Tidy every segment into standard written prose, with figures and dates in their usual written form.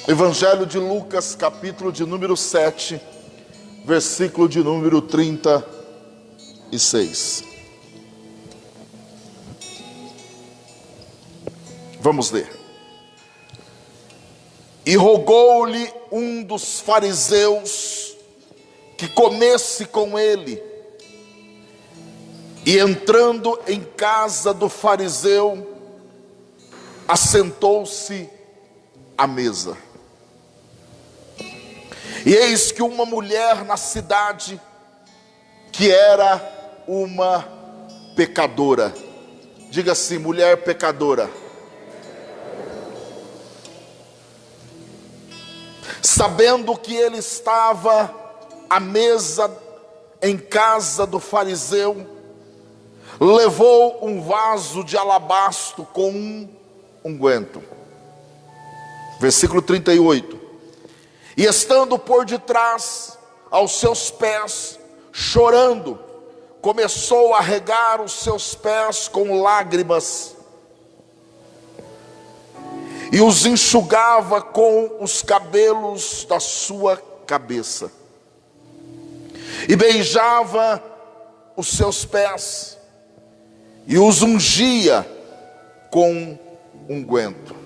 Evangelho de Lucas, capítulo de número 7, versículo de número 36. Vamos ler. E rogou-lhe um dos fariseus que comesse com ele. E entrando em casa do fariseu, assentou-se à mesa. E eis que uma mulher na cidade, que era uma pecadora, diga assim, mulher pecadora, sabendo que ele estava à mesa em casa do fariseu, levou um vaso de alabastro com um unguento. Versículo 38. E estando por detrás aos seus pés, chorando, começou a regar os seus pés com lágrimas, e os enxugava com os cabelos da sua cabeça, e beijava os seus pés, e os ungia com unguento.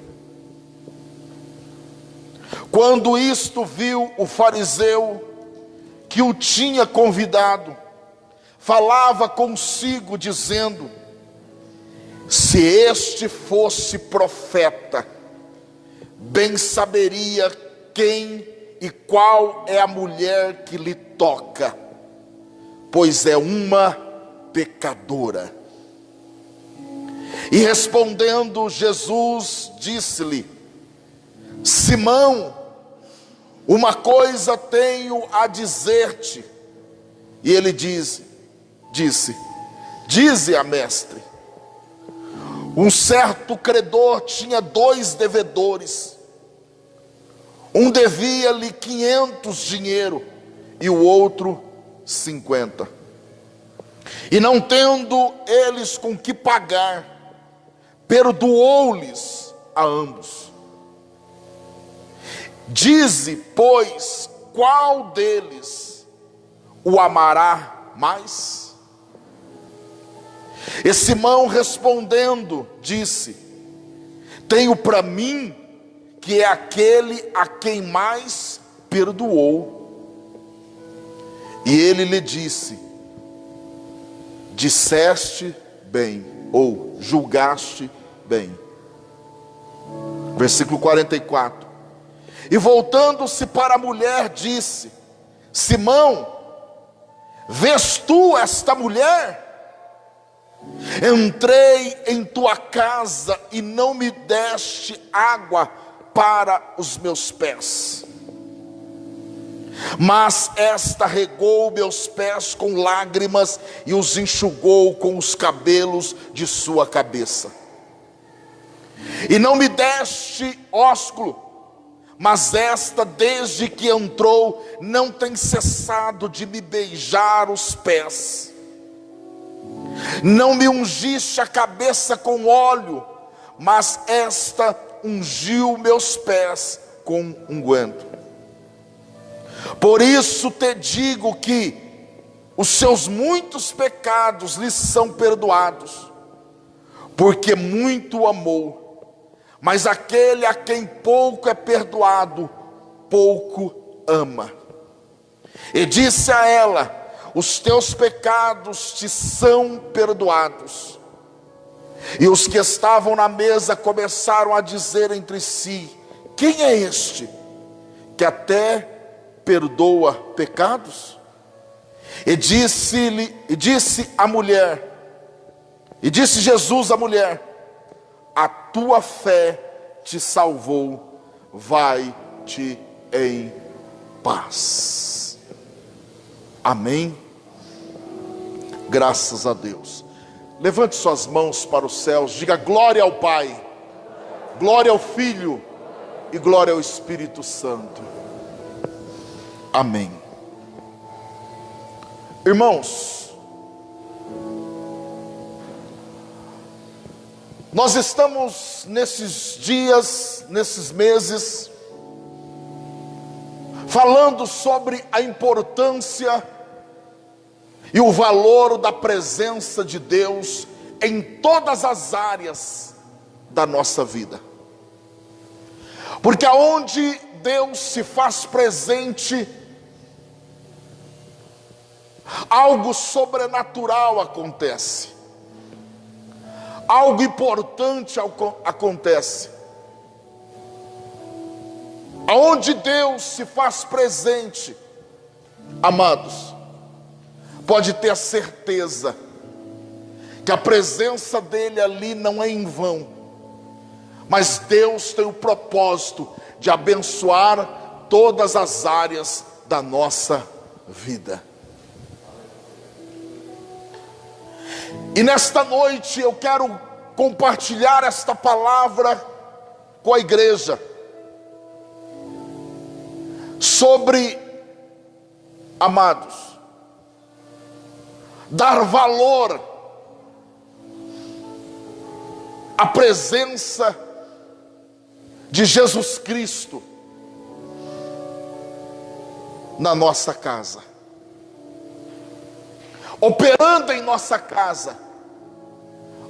Quando isto viu o fariseu que o tinha convidado, falava consigo dizendo: se este fosse profeta, bem saberia quem e qual é a mulher que lhe toca, pois é uma pecadora. E respondendo Jesus, disse-lhe: Simão, uma coisa tenho a dizer-te. E ele disse, dize a mestre. Um certo credor tinha 2 devedores. Um devia-lhe 500 dinheiro e o outro 50. E não tendo eles com que pagar, perdoou-lhes a ambos. Dize, pois, qual deles o amará mais? E Simão respondendo, disse: tenho para mim que é aquele a quem mais perdoou. E ele lhe disse: disseste bem, ou julgaste bem. Versículo 44. E voltando-se para a mulher, disse: Simão, vês tu esta mulher? Entrei em tua casa e não me deste água para os meus pés, mas esta regou meus pés com lágrimas e os enxugou com os cabelos de sua cabeça. E não me deste ósculo, mas esta, desde que entrou, não tem cessado de me beijar os pés. Não me ungiste a cabeça com óleo, mas esta ungiu meus pés com unguento. Por isso te digo que os seus muitos pecados lhes são perdoados, porque muito amou. Mas aquele a quem pouco é perdoado, pouco ama. E disse a ela: os teus pecados te são perdoados. E os que estavam na mesa começaram a dizer entre si: quem é este que até perdoa pecados? E disse Jesus à mulher: a tua fé te salvou, vai-te em paz. Amém? Graças a Deus. Levante suas mãos para os céus, diga glória ao Pai, glória ao Filho e glória ao Espírito Santo. Amém. Irmãos, nós estamos nesses dias, nesses meses, falando sobre a importância e o valor da presença de Deus em todas as áreas da nossa vida. Porque aonde Deus se faz presente, algo sobrenatural acontece, algo importante acontece. Aonde Deus se faz presente, amados, pode ter a certeza que a presença dele ali não é em vão, mas Deus tem o propósito de abençoar todas as áreas da nossa vida. E nesta noite eu quero compartilhar esta palavra com a igreja, sobre, amados, dar valor à presença de Jesus Cristo na nossa casa, operando em nossa casa,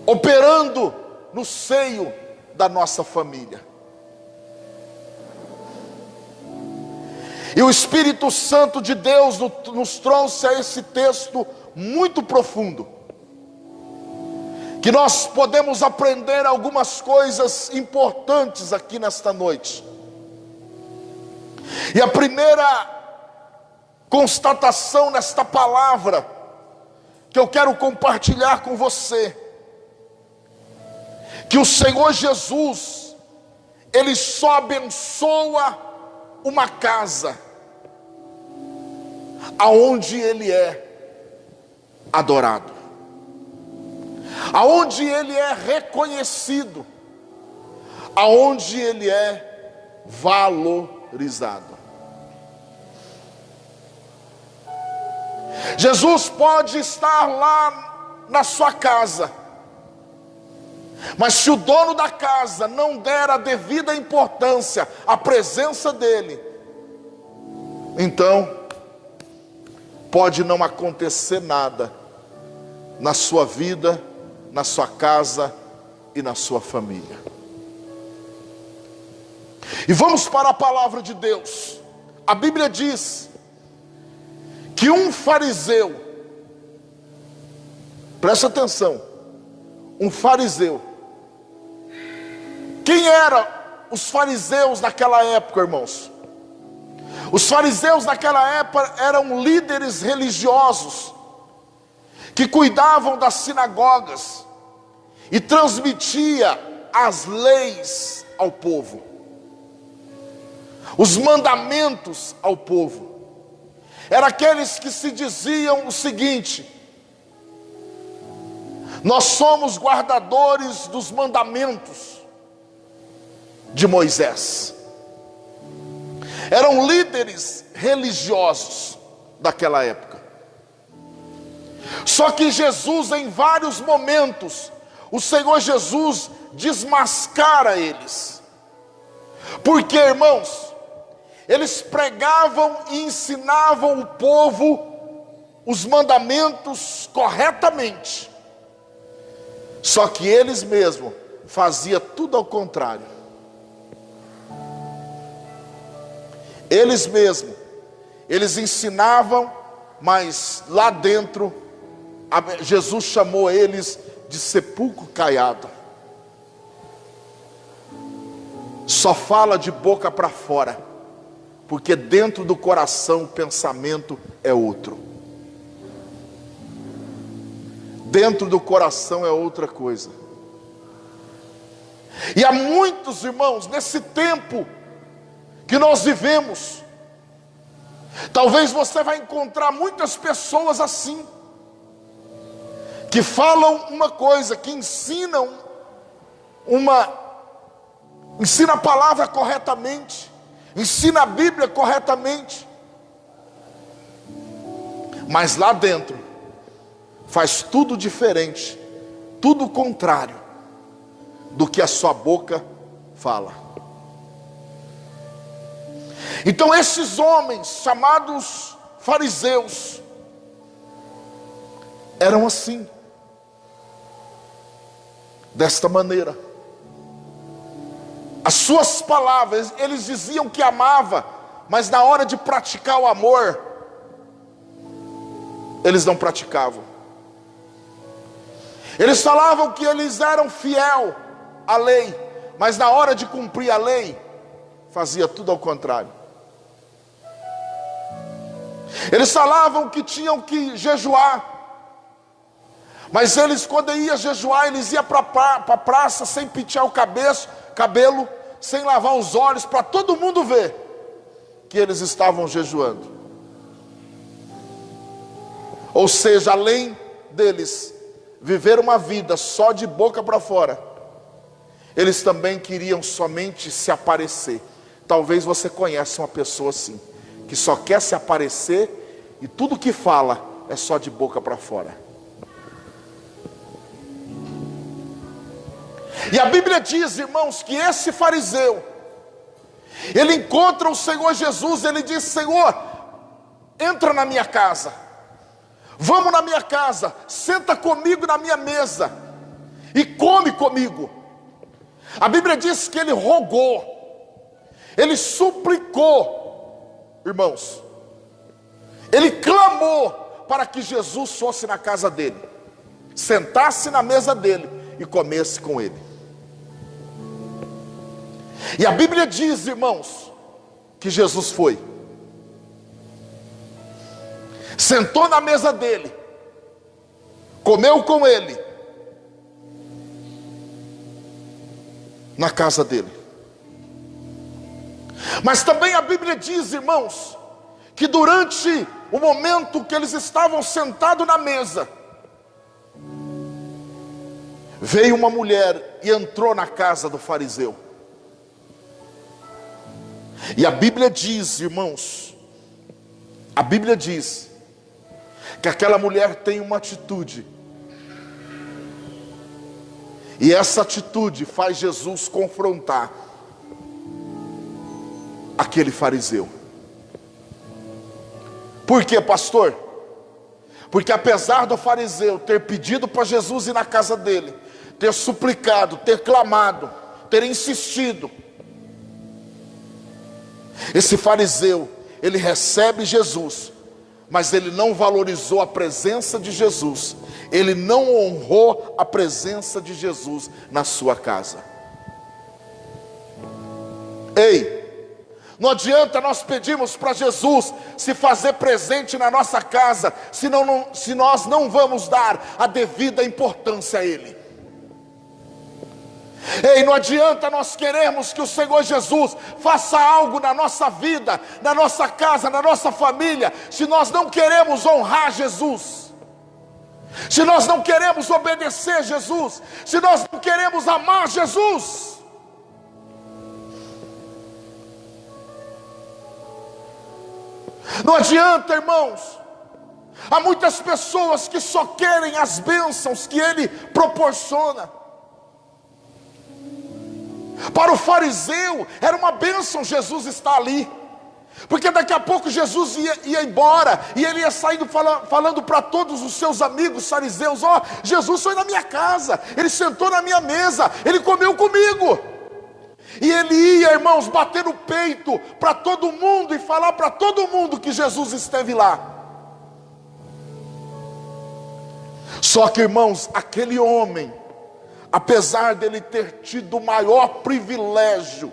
operando no seio da nossa família. E o Espírito Santo de Deus nos trouxe a esse texto muito profundo, que nós podemos aprender algumas coisas importantes aqui nesta noite. E a primeira constatação nesta palavra que eu quero compartilhar com você, que o Senhor Jesus, Ele só abençoa uma casa aonde Ele é adorado, aonde Ele é reconhecido, aonde Ele é valorizado. Jesus pode estar lá na sua casa, mas se o dono da casa não der a devida importância à presença dele, então pode não acontecer nada na sua vida, na sua casa e na sua família. E vamos para a palavra de Deus. A Bíblia diz que um fariseu, presta atenção, um fariseu. Quem eram os fariseus naquela época, irmãos? Os fariseus naquela época eram líderes religiosos que cuidavam das sinagogas e transmitia as leis ao povo, os mandamentos ao povo. Eram aqueles que se diziam o seguinte: nós somos guardadores dos mandamentos de Moisés. Eram líderes religiosos daquela época. Só que Jesus, em vários momentos, o Senhor Jesus desmascara eles. Porque, irmãos, eles pregavam e ensinavam o povo os mandamentos corretamente. Só que eles mesmos faziam tudo ao contrário. Eles mesmos, eles ensinavam, mas lá dentro, Jesus chamou eles de sepulcro caiado. Só fala de boca para fora, porque dentro do coração o pensamento é outro. Dentro do coração é outra coisa. E há muitos irmãos, nesse tempo que nós vivemos, talvez você vai encontrar muitas pessoas assim, que falam uma coisa, que ensinam a palavra corretamente, ensina a Bíblia corretamente, mas lá dentro faz tudo diferente, tudo contrário do que a sua boca fala. Então esses homens chamados fariseus eram assim, desta maneira. As suas palavras, eles diziam que amava, mas na hora de praticar o amor, eles não praticavam. Eles falavam que eles eram fiel à lei, mas na hora de cumprir a lei, fazia tudo ao contrário. Eles falavam que tinham que jejuar, mas eles, quando iam jejuar, eles iam para a praça sem pentear o cabelo, sem lavar os olhos, para todo mundo ver que eles estavam jejuando. Ou seja, além deles viver uma vida só de boca para fora, eles também queriam somente se aparecer. Talvez você conheça uma pessoa assim, que só quer se aparecer e tudo que fala é só de boca para fora. E a Bíblia diz, irmãos, que esse fariseu, ele encontra o Senhor Jesus, ele diz: Senhor, entra na minha casa, vamos na minha casa, senta comigo na minha mesa e come comigo. A Bíblia diz que ele rogou, ele suplicou, irmãos, ele clamou para que Jesus fosse na casa dele, sentasse na mesa dele e comesse com ele. E a Bíblia diz, irmãos, que Jesus foi, sentou na mesa dele, comeu com ele, na casa dele. Mas também a Bíblia diz, irmãos, que durante o momento que eles estavam sentados na mesa, veio uma mulher e entrou na casa do fariseu. E a Bíblia diz, irmãos, a Bíblia diz que aquela mulher tem uma atitude, e essa atitude faz Jesus confrontar aquele fariseu. Por quê, pastor? Porque apesar do fariseu ter pedido para Jesus ir na casa dele, ter suplicado, ter clamado, ter insistido, esse fariseu, ele recebe Jesus, mas ele não valorizou a presença de Jesus, ele não honrou a presença de Jesus na sua casa. Ei, não adianta nós pedirmos para Jesus se fazer presente na nossa casa, se nós não vamos dar a devida importância a Ele. Ei, não adianta nós queremos que o Senhor Jesus faça algo na nossa vida, na nossa casa, na nossa família, se nós não queremos honrar Jesus, se nós não queremos obedecer Jesus, se nós não queremos amar Jesus. Não adianta, irmãos. Há muitas pessoas que só querem as bênçãos que Ele proporciona. Para o fariseu era uma bênção Jesus estar ali, porque daqui a pouco Jesus ia embora, e ele ia saindo falando para todos os seus amigos fariseus: ó, Jesus foi na minha casa, ele sentou na minha mesa, ele comeu comigo. E ele ia, irmãos, bater no peito para todo mundo e falar para todo mundo que Jesus esteve lá. Só que, irmãos, aquele homem, apesar dele ter tido o maior privilégio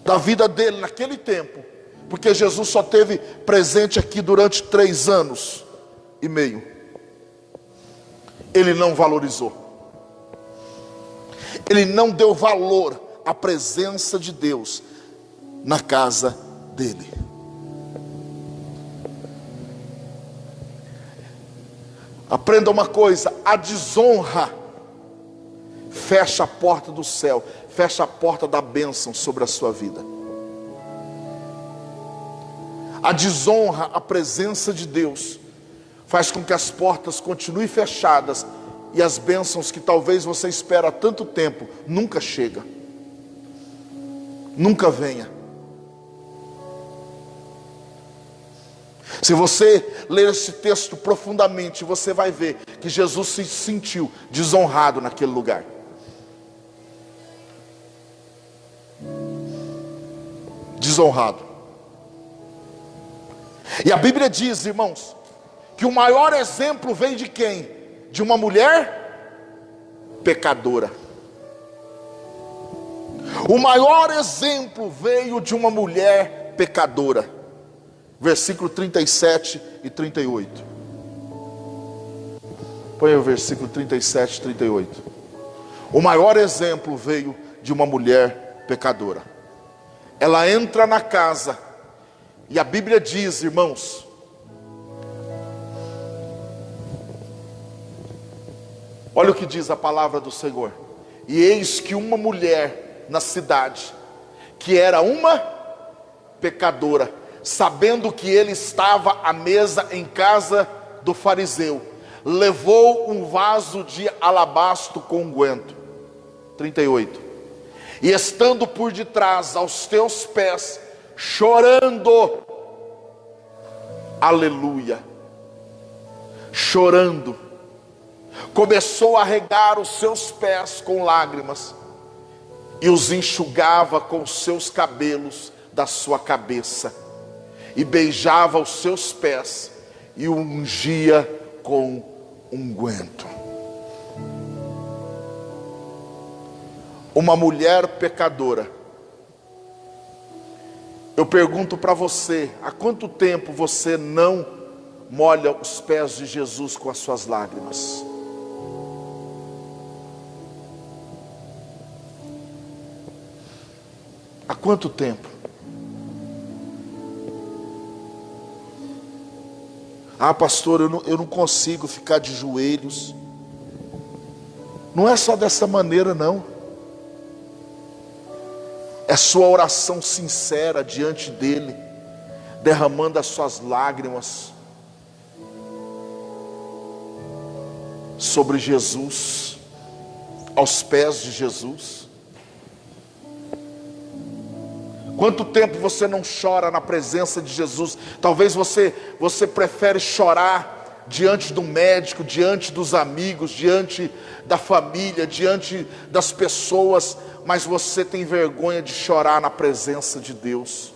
da vida dele naquele tempo, porque Jesus só esteve presente aqui durante 3 anos e meio, ele não valorizou, ele não deu valor à presença de Deus na casa dele. Aprenda uma coisa: a desonra fecha a porta do céu, fecha a porta da bênção sobre a sua vida. A desonra à presença de Deus faz com que as portas continuem fechadas e as bênçãos que talvez você espera há tanto tempo nunca chega, nunca venha. Se você ler esse texto profundamente, você vai ver que Jesus se sentiu desonrado naquele lugar. Desonrado. E a Bíblia diz, irmãos, que o maior exemplo veio de quem? De uma mulher pecadora. O maior exemplo veio de uma mulher pecadora. Versículo 37 e 38. Põe o versículo 37 e 38. O maior exemplo veio de uma mulher pecadora. Ela entra na casa, e a Bíblia diz, irmãos, olha o que diz a palavra do Senhor. E eis que uma mulher na cidade, que era uma pecadora, sabendo que ele estava à mesa em casa do fariseu, levou um vaso de alabastro com unguento. 38. E estando por detrás aos teus pés, chorando, aleluia, chorando, começou a regar os seus pés com lágrimas, e os enxugava com os seus cabelos da sua cabeça, e beijava os seus pés, e o ungia com unguento. Uma mulher pecadora. Eu pergunto para você, há quanto tempo você não molha os pés de Jesus com as suas lágrimas? Há quanto tempo? Ah, pastor, eu não consigo ficar de joelhos. Não é só dessa maneira, não. É sua oração sincera diante dele, derramando as suas lágrimas sobre Jesus, aos pés de Jesus. Quanto tempo você não chora na presença de Jesus? Talvez você prefere chorar diante do médico, diante dos amigos, diante da família, diante das pessoas, mas você tem vergonha de chorar na presença de Deus.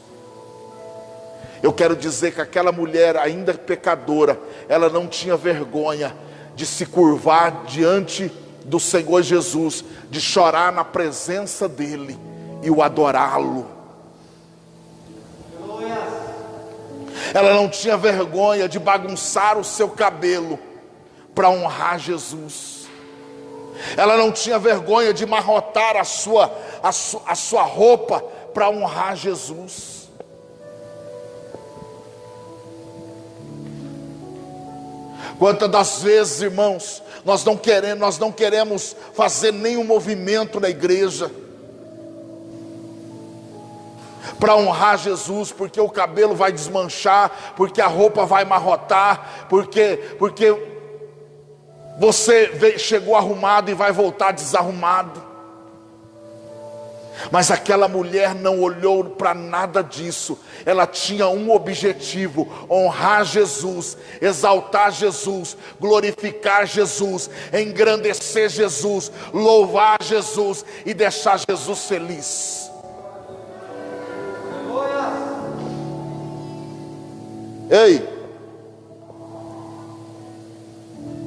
Eu quero dizer que aquela mulher, ainda pecadora, ela não tinha vergonha de se curvar diante do Senhor Jesus, de chorar na presença dele e o adorá-lo. Ela não tinha vergonha de bagunçar o seu cabelo para honrar Jesus. Ela não tinha vergonha de amarrotar a sua roupa para honrar Jesus. Quantas das vezes, irmãos, nós não queremos fazer nenhum movimento na igreja para honrar Jesus, porque o cabelo vai desmanchar, porque a roupa vai amarrotar, porque você chegou arrumado e vai voltar desarrumado. Mas aquela mulher não olhou para nada disso. Ela tinha um objetivo: honrar Jesus, exaltar Jesus, glorificar Jesus, engrandecer Jesus, louvar Jesus e deixar Jesus feliz. Ei,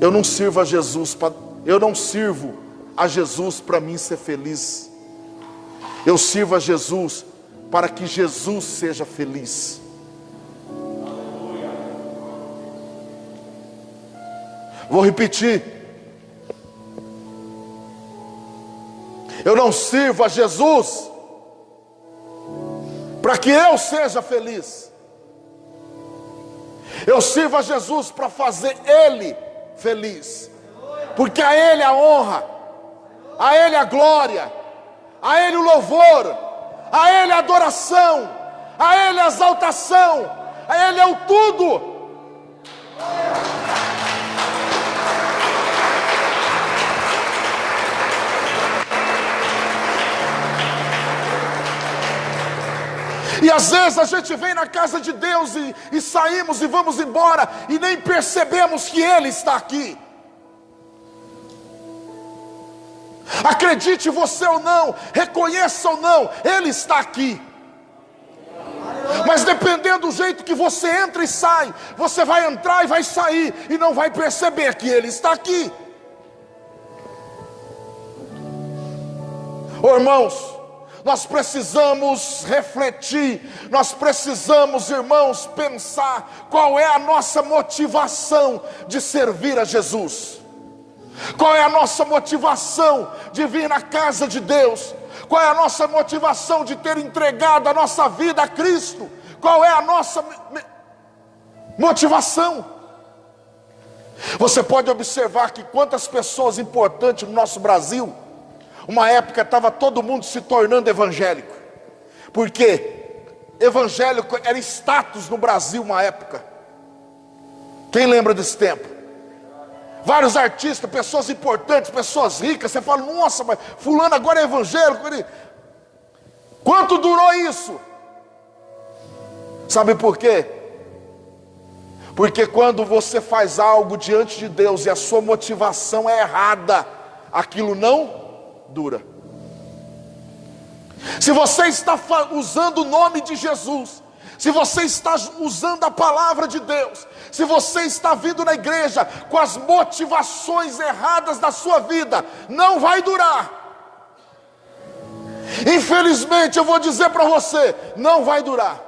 eu não sirvo a Jesus para mim ser feliz. Eu sirvo a Jesus para que Jesus seja feliz. Vou repetir. Eu não sirvo a Jesus para que eu seja feliz. Eu sirvo a Jesus para fazer Ele feliz, porque a Ele a honra, a Ele a glória, a Ele o louvor, a Ele a adoração, a Ele a exaltação, a Ele é o tudo. E às vezes a gente vem na casa de Deus e saímos e vamos embora e nem percebemos que Ele está aqui. Acredite você ou não, reconheça ou não, Ele está aqui. Mas dependendo do jeito que você entra e sai, você vai entrar e vai sair e não vai perceber que Ele está aqui. Oh, irmãos, nós precisamos refletir, nós precisamos, irmãos, pensar qual é a nossa motivação de servir a Jesus. Qual é a nossa motivação de vir na casa de Deus? Qual é a nossa motivação de ter entregado a nossa vida a Cristo? Qual é a nossa motivação? Você pode observar que quantas pessoas importantes no nosso Brasil, uma época estava todo mundo se tornando evangélico, porque evangélico era status no Brasil uma época. Quem lembra desse tempo? Vários artistas, pessoas importantes, pessoas ricas, você fala, nossa, mas fulano agora é evangélico. Quanto durou isso? Sabe por quê? Porque quando você faz algo diante de Deus e a sua motivação é errada, aquilo não dura. Se você está usando o nome de Jesus, se você está usando a palavra de Deus, se você está vindo na igreja com as motivações erradas da sua vida, não vai durar. Infelizmente eu vou dizer para você, não vai durar.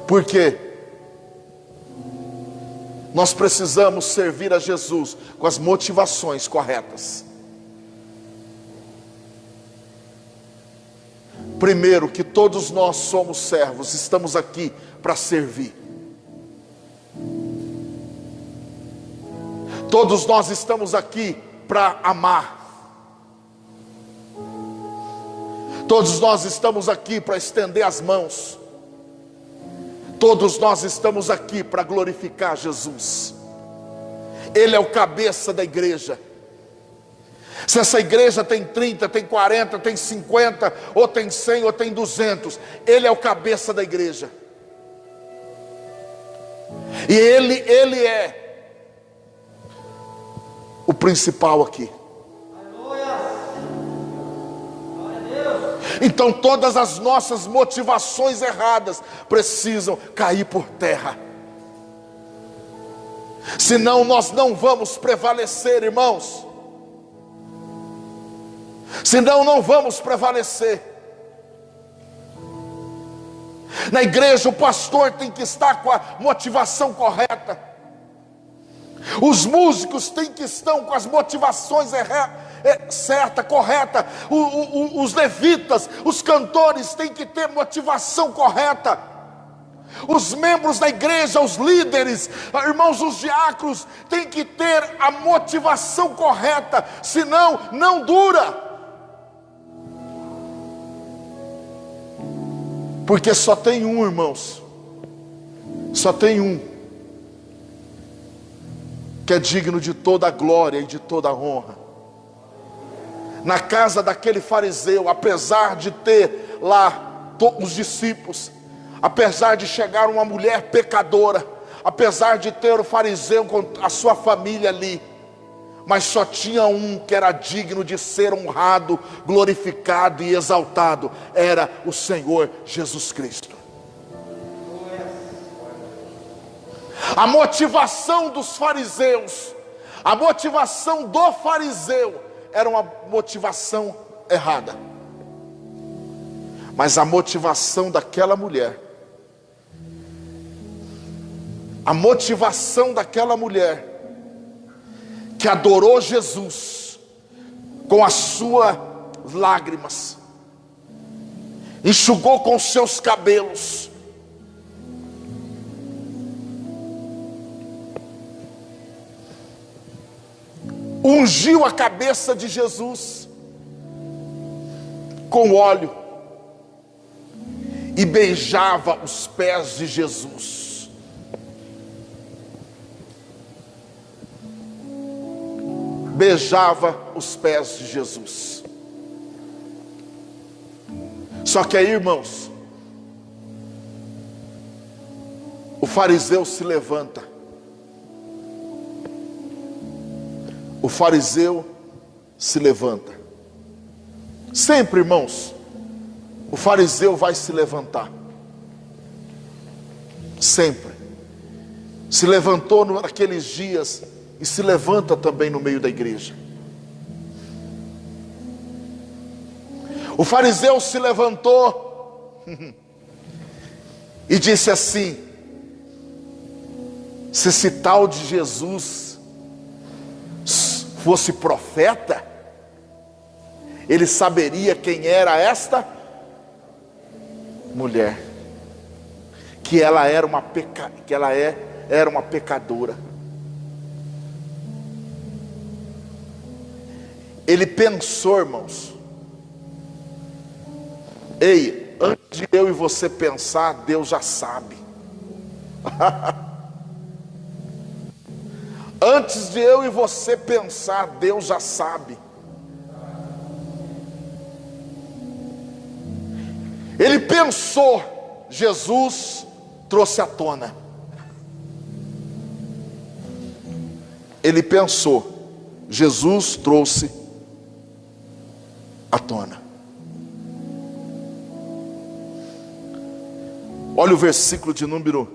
Por quê? Nós precisamos servir a Jesus com as motivações corretas. Primeiro, que todos nós somos servos, estamos aqui para servir. Todos nós estamos aqui para amar. Todos nós estamos aqui para estender as mãos. Todos nós estamos aqui para glorificar Jesus. Ele é o cabeça da igreja. Se essa igreja tem 30, tem 40, tem 50, ou tem 100, ou tem 200, Ele é o cabeça da igreja. E Ele é o principal aqui. Então todas as nossas motivações erradas precisam cair por terra. Senão nós não vamos prevalecer, irmãos. Senão não vamos prevalecer. Na igreja o pastor tem que estar com a motivação correta. Os músicos têm que estar com as motivações certa, correta. Os levitas, os cantores têm que ter motivação correta. Os membros da igreja, os líderes, irmãos, os diáconos têm que ter a motivação correta, senão não dura. Porque só tem um, irmãos, só tem um que é digno de toda a glória e de toda a honra. Na casa daquele fariseu, apesar de ter lá os discípulos, apesar de chegar uma mulher pecadora, apesar de ter o fariseu com a sua família ali, mas só tinha um que era digno de ser honrado, glorificado e exaltado, era o Senhor Jesus Cristo. A motivação dos fariseus, a motivação do fariseu era uma motivação errada. Mas a motivação daquela mulher, a motivação daquela mulher que adorou Jesus com as suas lágrimas, enxugou com seus cabelos, ungiu a cabeça de Jesus com óleo e beijava os pés de Jesus. Beijava os pés de Jesus. Só que aí, irmãos, o fariseu se levanta. O fariseu se levanta. Sempre, irmãos, o fariseu vai se levantar. Sempre. Se levantou naqueles dias e se levanta também no meio da igreja. O fariseu se levantou e disse assim: se esse tal de Jesus fosse profeta, ele saberia quem era esta mulher, que ela era uma pecadora. Ele pensou, irmãos, ei, antes de eu e você pensar, Deus já sabe. Antes de eu e você pensar, Deus já sabe. Ele pensou, Jesus trouxe à tona. Ele pensou, Jesus trouxe à tona. Olha o versículo de número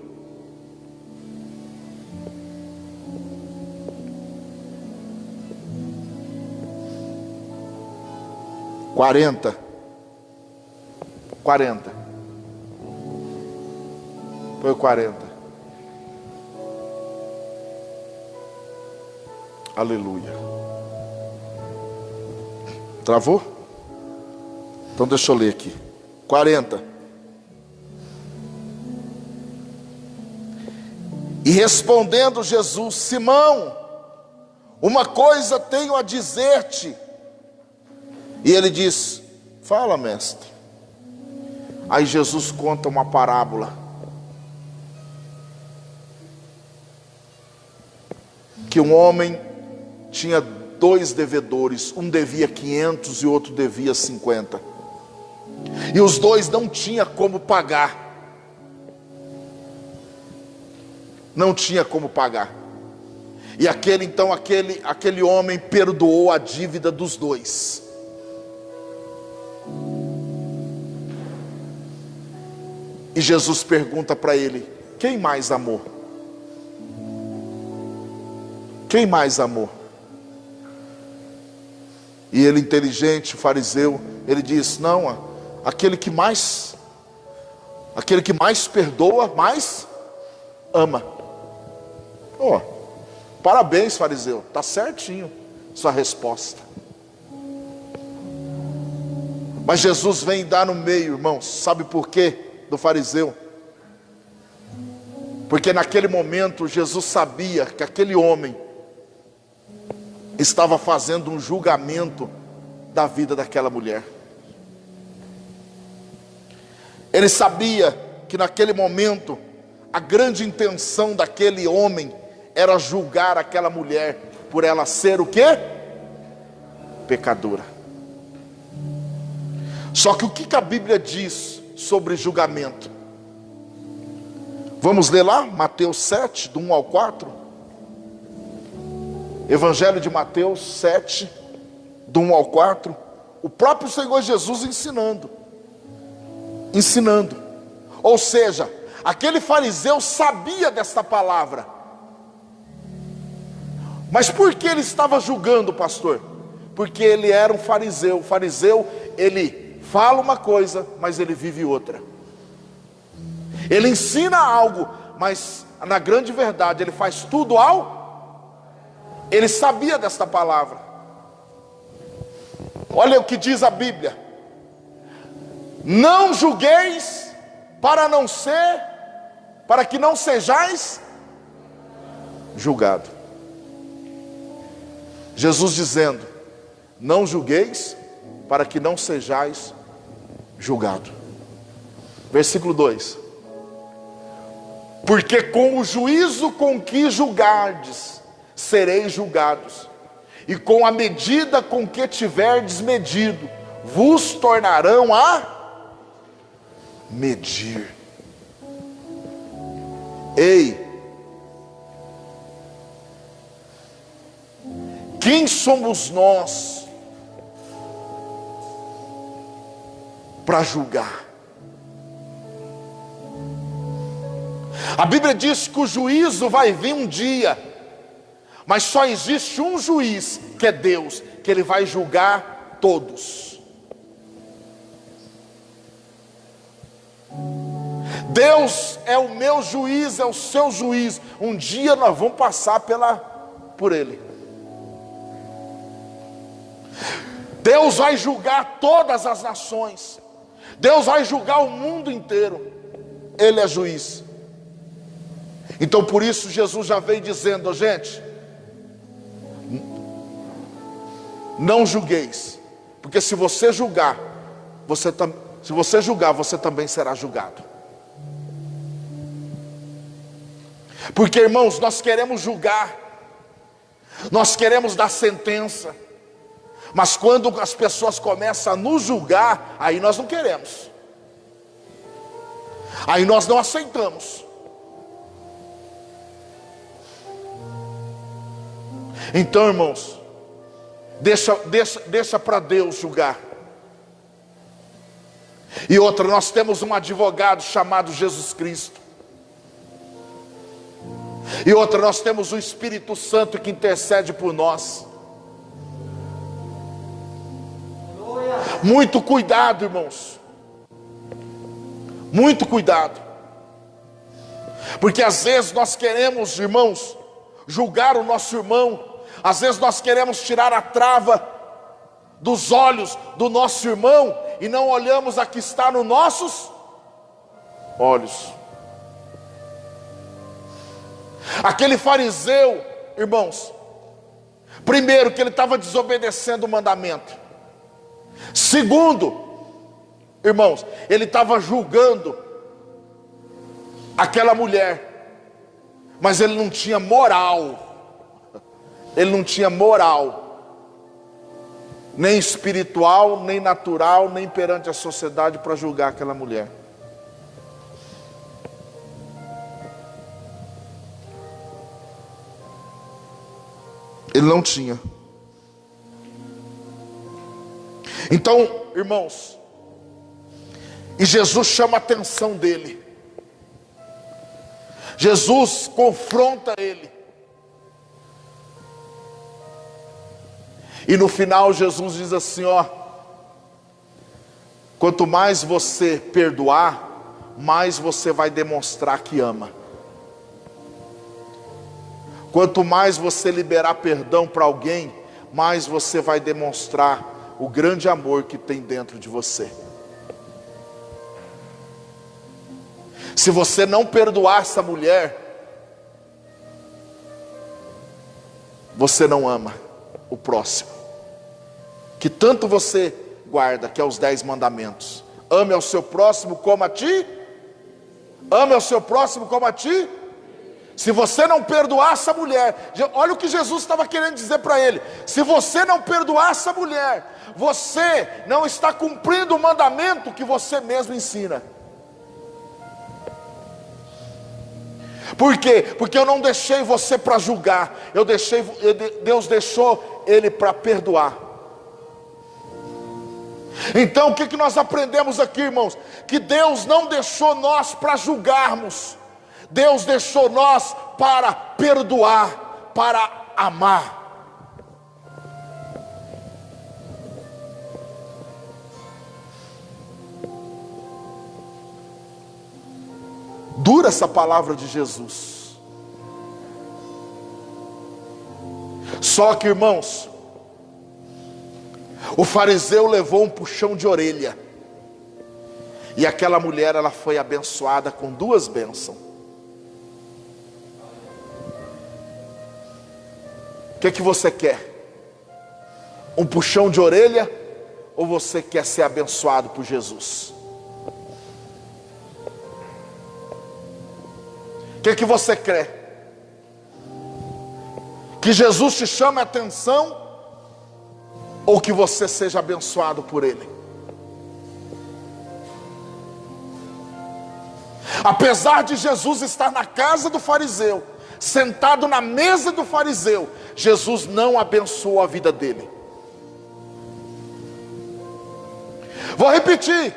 40. Foi o 40. Aleluia. Travou? Então deixa eu ler aqui. 40. E respondendo Jesus: Simão, uma coisa tenho a dizer-te. E ele diz: fala, mestre. Aí Jesus conta uma parábola, que um homem tinha 2 devedores, um devia 500 e o outro devia 50, e os 2 não tinham como pagar, não tinha como pagar. E aquele homem perdoou a dívida dos 2. E Jesus pergunta para ele: quem mais amou? Quem mais amou? E ele, inteligente, o fariseu, ele diz: não, aquele que mais perdoa, mais ama. Oh, parabéns, fariseu, está certinho sua resposta. Mas Jesus vem dar no meio, irmãos. Sabe por quê? Do fariseu, porque naquele momento Jesus sabia que aquele homem estava fazendo um julgamento da vida daquela mulher. Ele sabia que naquele momento a grande intenção daquele homem era julgar aquela mulher por ela ser o quê? Pecadora. Só que o que a Bíblia diz sobre julgamento? Vamos ler lá, Mateus 7, do 1 ao 4. Evangelho de Mateus 7, do 1 ao 4. O próprio Senhor Jesus ensinando. Ou seja, aquele fariseu sabia desta palavra. Mas por que ele estava julgando, pastor? Porque ele era um fariseu. O fariseu, ele fala uma coisa, mas ele vive outra. Ele ensina algo, mas na grande verdade ele faz tudo ele sabia desta palavra. Olha o que diz a Bíblia: não julgueis para que não sejais julgado. Jesus dizendo: não julgueis para que não sejais julgado. Versículo 2: porque com o juízo com que julgardes, sereis julgados, e com a medida com que tiverdes medido, vos tornarão a medir. Ei, quem somos nós para julgar? A Bíblia diz que o juízo vai vir um dia, mas só existe um juiz, que é Deus, que Ele vai julgar todos. Deus é o meu juiz, é o seu juiz. Um dia nós vamos passar por Ele. Deus vai julgar todas as nações. Deus vai julgar o mundo inteiro. Ele é juiz. Então por isso Jesus já veio dizendo: gente, não julgueis, porque se você julgar, você também será julgado. Porque, irmãos, nós queremos julgar, nós queremos dar sentença, mas quando as pessoas começam a nos julgar, aí nós não queremos, aí nós não aceitamos. Então, irmãos, deixa para Deus julgar. E outra, nós temos um advogado chamado Jesus Cristo. E outra, nós temos o Espírito Santo que intercede por nós. Muito cuidado, irmãos. Muito cuidado. Porque às vezes nós queremos, irmãos, julgar o nosso irmão. Às vezes nós queremos tirar a trava dos olhos do nosso irmão e não olhamos a que está nos nossos olhos. Aquele fariseu, irmãos, primeiro que ele estava desobedecendo o mandamento. Segundo, irmãos, ele estava julgando aquela mulher, mas ele não tinha moral. Ele não tinha moral, nem espiritual, nem natural, nem perante a sociedade para julgar aquela mulher. Ele não tinha. Então, irmãos, e Jesus chama a atenção dele. Jesus confronta ele. E no final Jesus diz assim, ó: quanto mais você perdoar, mais você vai demonstrar que ama. Quanto mais você liberar perdão para alguém, mais você vai demonstrar o grande amor que tem dentro de você. Se você não perdoar essa mulher, você não ama o próximo, que tanto você guarda, que é os 10 mandamentos. Ame ao seu próximo como a ti. Ame ao seu próximo como a ti. Se você não perdoar essa mulher, olha o que Jesus estava querendo dizer para ele: se você não perdoar essa mulher, você não está cumprindo o mandamento que você mesmo ensina. Por quê? Porque eu não deixei você para julgar, Deus deixou ele para perdoar. Então o que nós aprendemos aqui, irmãos? Que Deus não deixou nós para julgarmos, Deus deixou nós para perdoar, para amar. Dura essa palavra de Jesus. Só que, irmãos, o fariseu levou um puxão de orelha, e aquela mulher, ela foi abençoada com 2 bênçãos. O que você quer? Um puxão de orelha, ou você quer ser abençoado por Jesus? O que você quer? Que Jesus te chame a atenção, ou que você seja abençoado por Ele? Apesar de Jesus estar na casa do fariseu, sentado na mesa do fariseu, Jesus não abençoou a vida dele. Vou repetir.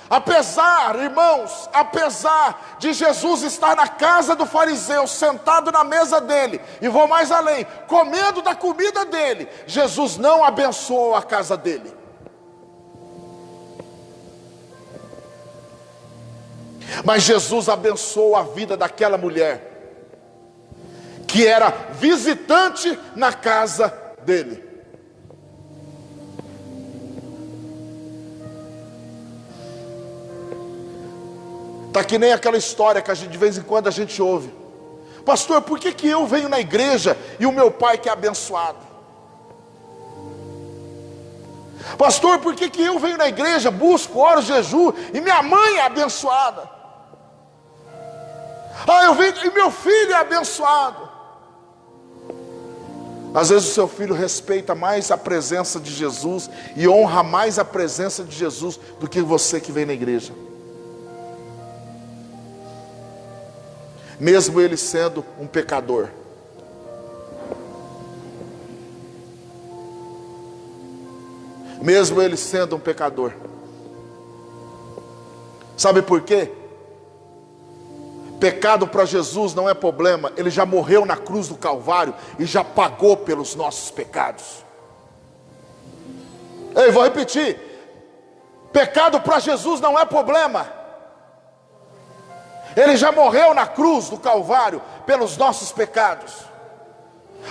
Apesar, irmãos, apesar de Jesus estar na casa do fariseu, sentado na mesa dele, e vou mais além, comendo da comida dele, Jesus não abençoou a casa dele. Mas Jesus abençoou a vida daquela mulher, que era visitante na casa dele. Está que nem aquela história que de vez em quando a gente ouve. Pastor, por que eu venho na igreja e o meu pai que é abençoado? Pastor, por que eu venho na igreja, busco, oro, jejum e minha mãe é abençoada? Eu venho e meu filho é abençoado. Às vezes o seu filho respeita mais a presença de Jesus e honra mais a presença de Jesus do que você que vem na igreja. Mesmo ele sendo um pecador. Mesmo ele sendo um pecador. Sabe por quê? Pecado para Jesus não é problema. Ele já morreu na cruz do Calvário e já pagou pelos nossos pecados. Ei, vou repetir. Pecado para Jesus não é problema. Ele já morreu na cruz do Calvário pelos nossos pecados.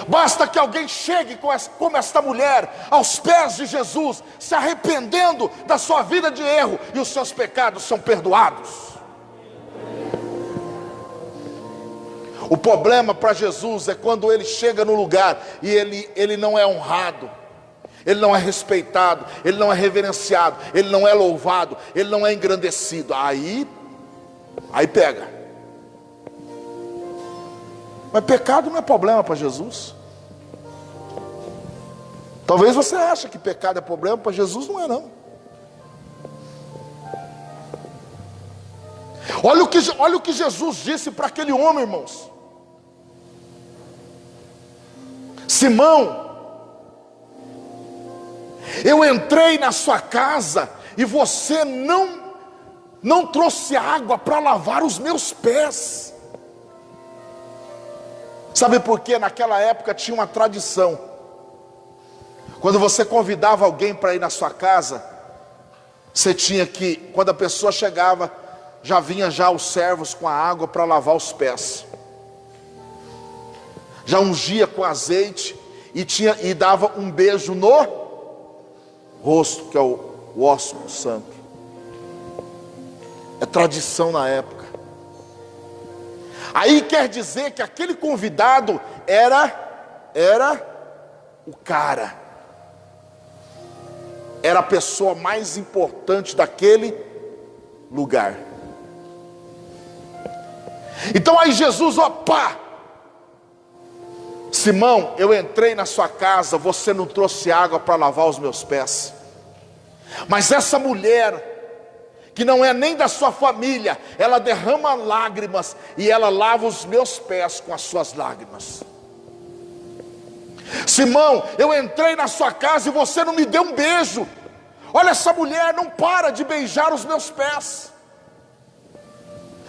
Basta que alguém chegue como esta mulher aos pés de Jesus, se arrependendo da sua vida de erro, e os seus pecados são perdoados. O problema para Jesus é quando ele chega no lugar e ele não é honrado, ele não é respeitado, ele não é reverenciado, ele não é louvado, ele não é engrandecido. Aí pega. Mas pecado não é problema para Jesus. Talvez você ache que pecado é problema, para Jesus não é não. Olha o que Jesus disse para aquele homem, irmãos. Simão, eu entrei na sua casa e você não trouxe água para lavar os meus pés. Sabe por quê? Naquela época tinha uma tradição. Quando você convidava alguém para ir na sua casa, você tinha que, quando a pessoa chegava, já vinha os servos com a água para lavar os pés. Já ungia com azeite e dava um beijo no rosto, que é o ósculo santo. É tradição na época. Aí quer dizer que aquele convidado era o cara. Era a pessoa mais importante daquele lugar. Então aí Jesus, Simão, eu entrei na sua casa, você não trouxe água para lavar os meus pés. Mas essa mulher, que não é nem da sua família, ela derrama lágrimas e ela lava os meus pés com as suas lágrimas. Simão, eu entrei na sua casa e você não me deu um beijo. Olha, essa mulher não para de beijar os meus pés.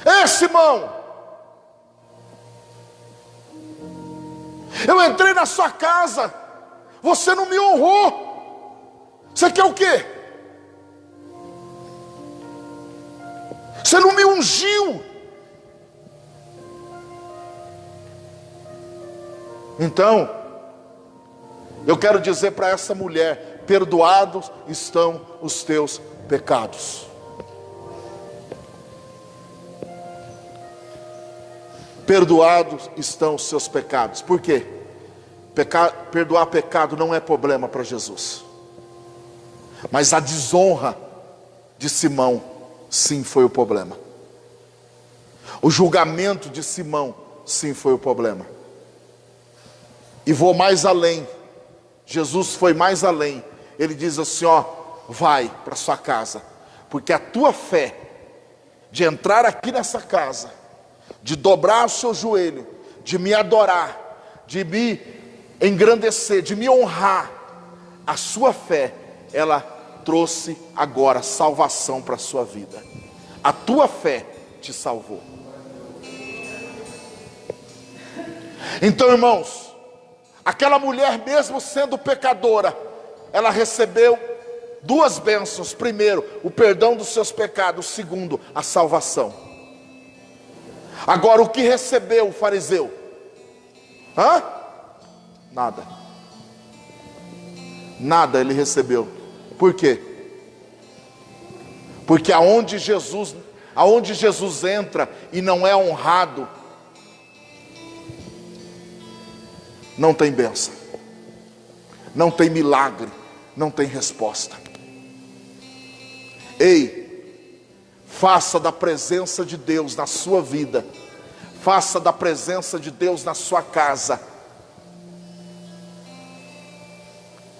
Ei, Simão, eu entrei na sua casa, você não me honrou. Você quer o quê? Você não me ungiu. Então, eu quero dizer para essa mulher: perdoados estão os teus pecados. Perdoados estão os seus pecados. Por quê? Perdoar pecado não é problema para Jesus. Mas a desonra de Simão, sim, foi o problema. O julgamento de Simão, sim, foi o problema. E vou mais além. Jesus foi mais além. Ele diz assim: vai para sua casa, porque a tua fé de entrar aqui nessa casa, de dobrar o seu joelho, de me adorar, de me engrandecer, de me honrar, a sua fé, ela trouxe agora salvação para a sua vida. A tua fé te salvou. Então, irmãos, aquela mulher, mesmo sendo pecadora, ela recebeu duas bênçãos. Primeiro, o perdão dos seus pecados. Segundo, a salvação. Agora, o que recebeu o fariseu? Nada. Nada ele recebeu. Por quê? Porque aonde Jesus entra e não é honrado, não tem bênção, não tem milagre, não tem resposta. Ei, faça da presença de Deus na sua vida, faça da presença de Deus na sua casa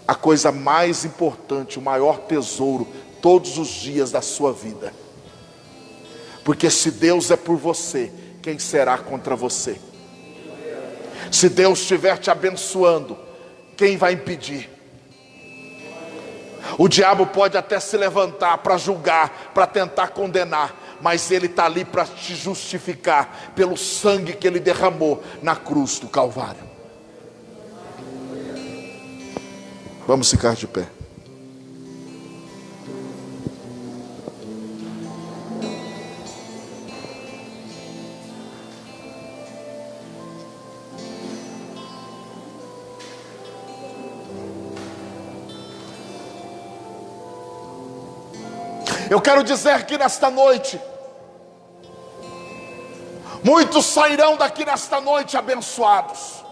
a coisa mais importante, o maior tesouro todos os dias da sua vida. Porque se Deus é por você, quem será contra você? Se Deus estiver te abençoando, quem vai impedir? O diabo pode até se levantar para julgar, para tentar condenar, mas ele está ali para te justificar pelo sangue que ele derramou na cruz do Calvário. Vamos ficar de pé. Eu quero dizer que nesta noite, muitos sairão daqui nesta noite abençoados,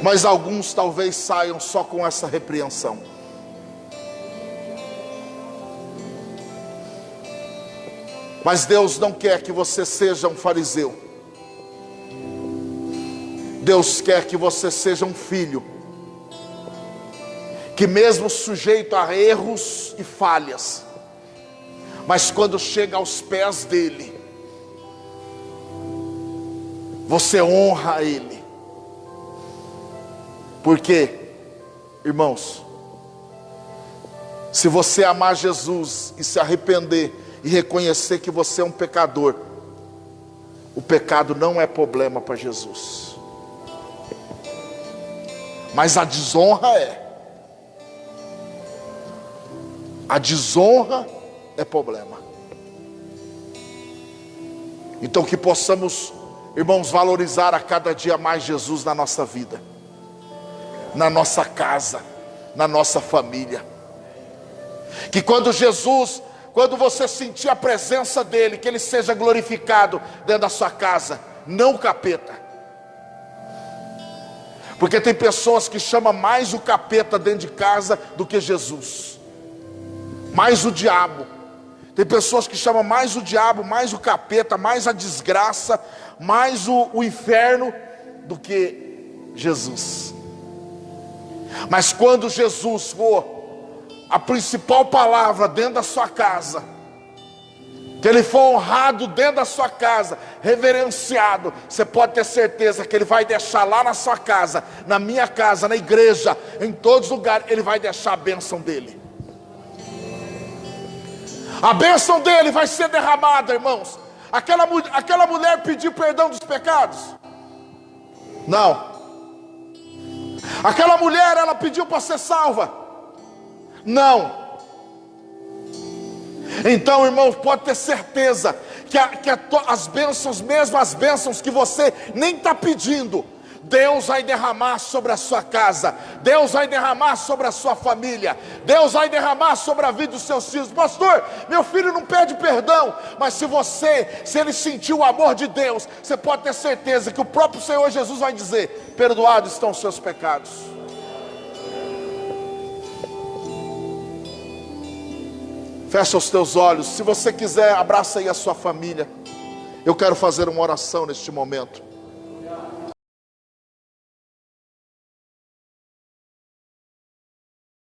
mas alguns talvez saiam só com essa repreensão. Mas Deus não quer que você seja um fariseu. Deus quer que você seja um filho que, mesmo sujeito a erros e falhas, mas quando chega aos pés dele, você honra ele. Porque, irmãos, se você amar Jesus e se arrepender e reconhecer que você é um pecador, o pecado não é problema para Jesus, mas a desonra é. A desonra é problema. Então que possamos, irmãos, valorizar a cada dia mais Jesus na nossa vida, na nossa casa, na nossa família. Que quando você sentir a presença dele, que ele seja glorificado dentro da sua casa, não o capeta. Porque tem pessoas que chamam mais o capeta dentro de casa do que Jesus, mais o diabo. Tem pessoas que chamam mais o diabo, mais o capeta, mais a desgraça, mais o inferno do que Jesus. Mas quando Jesus for a principal palavra dentro da sua casa, que ele for honrado dentro da sua casa, reverenciado, você pode ter certeza que ele vai deixar lá na sua casa, na minha casa, na igreja, em todos os lugares, ele vai deixar a bênção dele. A bênção dele vai ser derramada, irmãos. Aquela mulher pediu perdão dos pecados? Não. Aquela mulher, ela pediu para ser salva? Não. Então, irmãos, pode ter certeza que as bênçãos, mesmo as bênçãos que você nem está pedindo, Deus vai derramar sobre a sua casa, Deus vai derramar sobre a sua família, Deus vai derramar sobre a vida dos seus filhos. Pastor, meu filho não pede perdão, mas se ele sentiu o amor de Deus, você pode ter certeza que o próprio Senhor Jesus vai dizer: perdoados estão os seus pecados. Fecha os teus olhos. Se você quiser, abraça aí a sua família. Eu quero fazer uma oração neste momento.